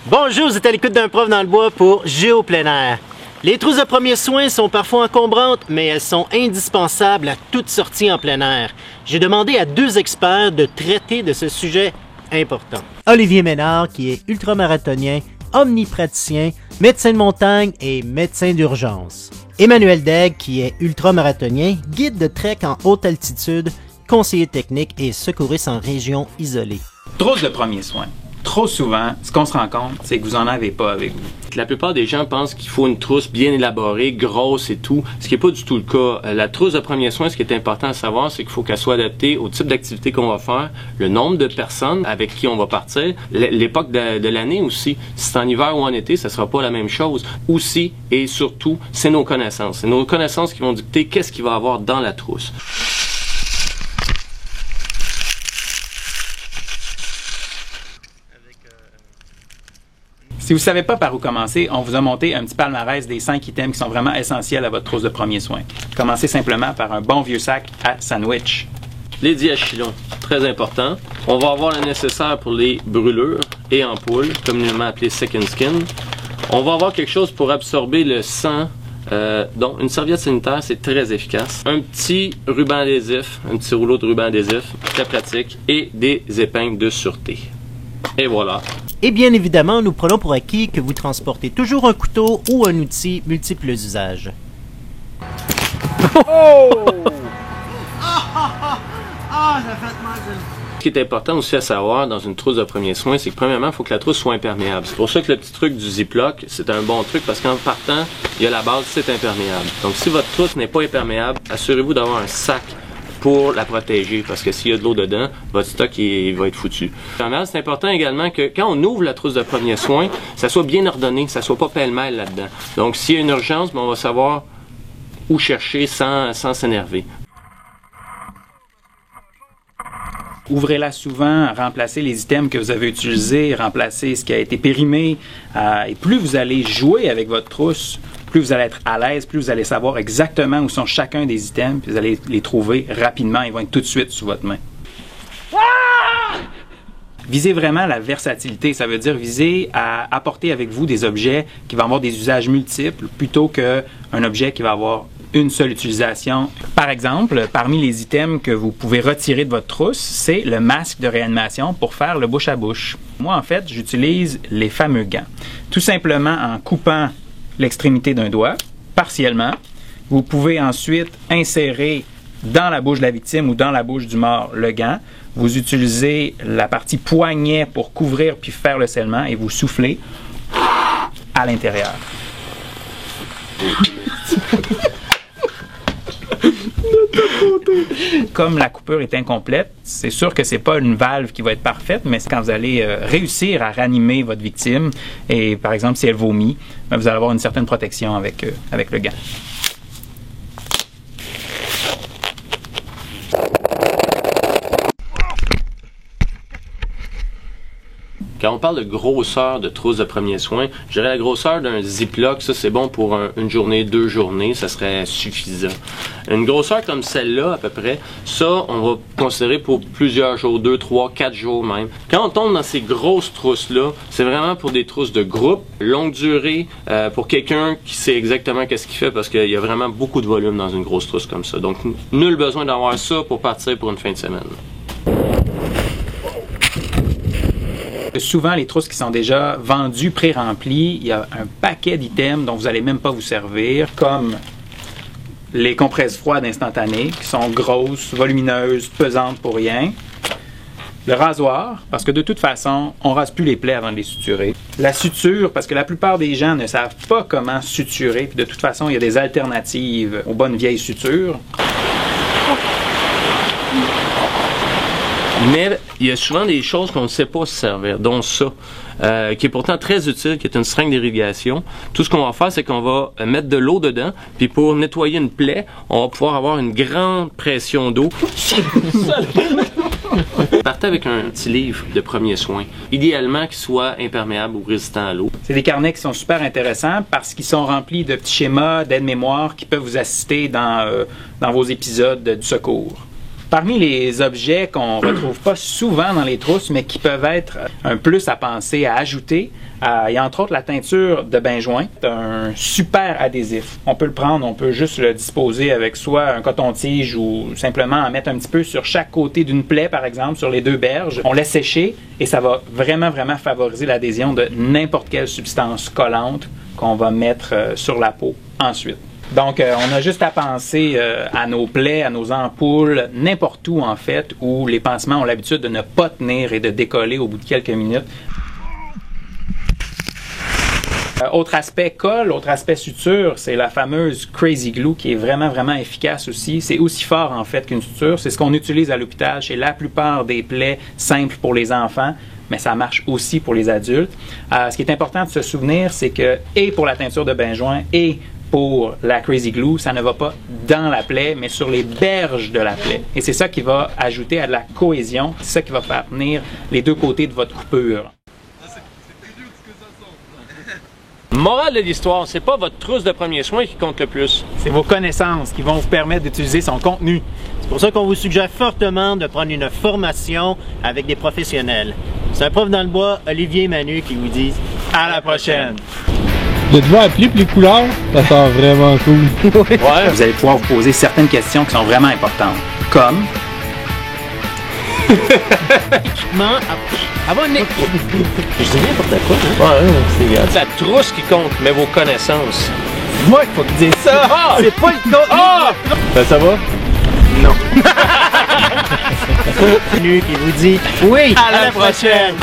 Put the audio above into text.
Bonjour, vous êtes à l'écoute d'un prof dans le bois pour Géo plein air. Les trousses de premiers soins sont parfois encombrantes, mais elles sont indispensables à toute sortie en plein air. J'ai demandé à deux experts de traiter de ce sujet important. Olivier Ménard, qui est ultramarathonien, omnipraticien, médecin de montagne et médecin d'urgence. Emmanuel Daigle, qui est ultramarathonien, guide de trek en haute altitude, conseiller technique et secouriste en région isolée. Trousse de premiers soins. Trop souvent, ce qu'on se rend compte, c'est que vous n'en avez pas avec vous. La plupart des gens pensent qu'il faut une trousse bien élaborée, grosse et tout, ce qui n'est pas du tout le cas. La trousse de premiers soins, ce qui est important à savoir, c'est qu'il faut qu'elle soit adaptée au type d'activité qu'on va faire, le nombre de personnes avec qui on va partir, l'époque de l'année aussi. Si c'est en hiver ou en été, ça ne sera pas la même chose. Aussi et surtout, c'est nos connaissances. C'est nos connaissances qui vont dicter qu'est-ce qu'il va y avoir dans la trousse. Si vous ne savez pas par où commencer, on vous a monté un petit palmarès des 5 items qui sont vraiment essentiels à votre trousse de premiers soins. Commencez simplement par un bon vieux sac à sandwich. Les diachylons, très important. On va avoir le nécessaire pour les brûlures et ampoules, communément appelées second skin. On va avoir quelque chose pour absorber le sang. Donc, une serviette sanitaire, c'est très efficace. Un petit ruban adhésif, un petit rouleau de ruban adhésif, très pratique. Et des épingles de sûreté. Et voilà. Et bien évidemment, nous prenons pour acquis que vous transportez toujours un couteau ou un outil multiples usages. Oh! Ce qui est important aussi à savoir dans une trousse de premiers soins, c'est que premièrement, il faut que la trousse soit imperméable. C'est pour ça que le petit truc du Ziploc, c'est un bon truc parce qu'en partant, il y a la base, c'est imperméable. Donc si votre trousse n'est pas imperméable, assurez-vous d'avoir un sac pour la protéger, parce que s'il y a de l'eau dedans, votre stock va être foutu. C'est important également que quand on ouvre la trousse de premiers soins, ça soit bien ordonné, que ça soit pas pêle-mêle là-dedans. Donc s'il y a une urgence, on va savoir où chercher sans s'énerver. Ouvrez-la souvent, remplacez les items que vous avez utilisés, remplacez ce qui a été périmé. Et plus vous allez jouer avec votre trousse, plus vous allez être à l'aise, plus vous allez savoir exactement où sont chacun des items, puis vous allez les trouver rapidement, ils vont être tout de suite sous votre main. Visez vraiment la versatilité, ça veut dire viser à apporter avec vous des objets qui vont avoir des usages multiples plutôt qu'un objet qui va avoir une seule utilisation. Par exemple, parmi les items que vous pouvez retirer de votre trousse, c'est le masque de réanimation pour faire le bouche à bouche. Moi, en fait, j'utilise les fameux gants. Tout simplement en coupant l'extrémité d'un doigt, partiellement. Vous pouvez ensuite insérer dans la bouche de la victime ou dans la bouche du mort le gant. Vous utilisez la partie poignet pour couvrir puis faire le scellement et vous soufflez à l'intérieur. Comme la coupure est incomplète, c'est sûr que c'est pas une valve qui va être parfaite, mais c'est quand vous allez réussir à ranimer votre victime et par exemple si elle vomit, vous allez avoir une certaine protection avec le gant. Quand on parle de grosseur de trousse de premiers soins, je dirais la grosseur d'un Ziploc, ça c'est bon pour une journée, 2 journées, ça serait suffisant. Une grosseur comme celle-là à peu près, ça on va considérer pour plusieurs jours, 2, 3, 4 jours même. Quand on tombe dans ces grosses trousses-là, c'est vraiment pour des trousses de groupe, longue durée, pour quelqu'un qui sait exactement qu'est-ce qu'il fait parce qu'il y a vraiment beaucoup de volume dans une grosse trousse comme ça. Donc nul besoin d'avoir ça pour partir pour une fin de semaine. Souvent, les trousses qui sont déjà vendues, pré-remplies, il y a un paquet d'items dont vous n'allez même pas vous servir, comme les compresses froides instantanées, qui sont grosses, volumineuses, pesantes pour rien. Le rasoir, parce que de toute façon, on ne rase plus les plaies avant de les suturer. La suture, parce que la plupart des gens ne savent pas comment suturer, puis de toute façon, il y a des alternatives aux bonnes vieilles sutures. Mais il y a souvent des choses qu'on ne sait pas se servir, dont ça, qui est pourtant très utile, qui est une seringue d'irrigation. Tout ce qu'on va faire, c'est qu'on va mettre de l'eau dedans, puis pour nettoyer une plaie, on va pouvoir avoir une grande pression d'eau. Partez avec un petit livre de premiers soins, idéalement qu'il soit imperméable ou résistant à l'eau. C'est des carnets qui sont super intéressants parce qu'ils sont remplis de petits schémas d'aide-mémoire qui peuvent vous assister dans vos épisodes du secours. Parmi les objets qu'on retrouve pas souvent dans les trousses, mais qui peuvent être un plus à penser, à ajouter, il y a entre autres la teinture de bain-joint. C'est un super adhésif. On peut le prendre, on peut juste le disposer avec soit un coton-tige ou simplement en mettre un petit peu sur chaque côté d'une plaie, par exemple, sur les deux berges. On laisse sécher et ça va vraiment favoriser l'adhésion de n'importe quelle substance collante qu'on va mettre sur la peau ensuite. Donc, on a juste à penser à nos plaies, à nos ampoules, n'importe où en fait, où les pansements ont l'habitude de ne pas tenir et de décoller au bout de quelques minutes. Autre aspect colle, autre aspect suture, c'est la fameuse Crazy Glue qui est vraiment efficace aussi. C'est aussi fort en fait qu'une suture. C'est ce qu'on utilise à l'hôpital chez la plupart des plaies simples pour les enfants, mais ça marche aussi pour les adultes. Ce qui est important de se souvenir, c'est que, et pour la teinture de bain-joint, et pour la Crazy Glue, ça ne va pas dans la plaie, mais sur les berges de la plaie. Et c'est ça qui va ajouter à de la cohésion, c'est ça qui va faire tenir les deux côtés de votre coupure. Morale de l'histoire, c'est pas votre trousse de premiers soins qui compte le plus. C'est vos connaissances qui vont vous permettre d'utiliser son contenu. C'est pour ça qu'on vous suggère fortement de prendre une formation avec des professionnels. C'est un prof dans le bois, Olivier et Manu, qui vous disent À la prochaine! De devoir appeler pour les couleurs, ça sent vraiment cool. Ouais. Vous allez pouvoir vous poser certaines questions qui sont vraiment importantes, comme équipement. Je dis n'importe quoi. Hein? Ouais, c'est grave. C'est la trousse qui compte, mais vos connaissances. Moi, il faut que tu dises ça. C'est pas le contenu. Ça va? Non. Manu qui vous dit oui. À la prochaine.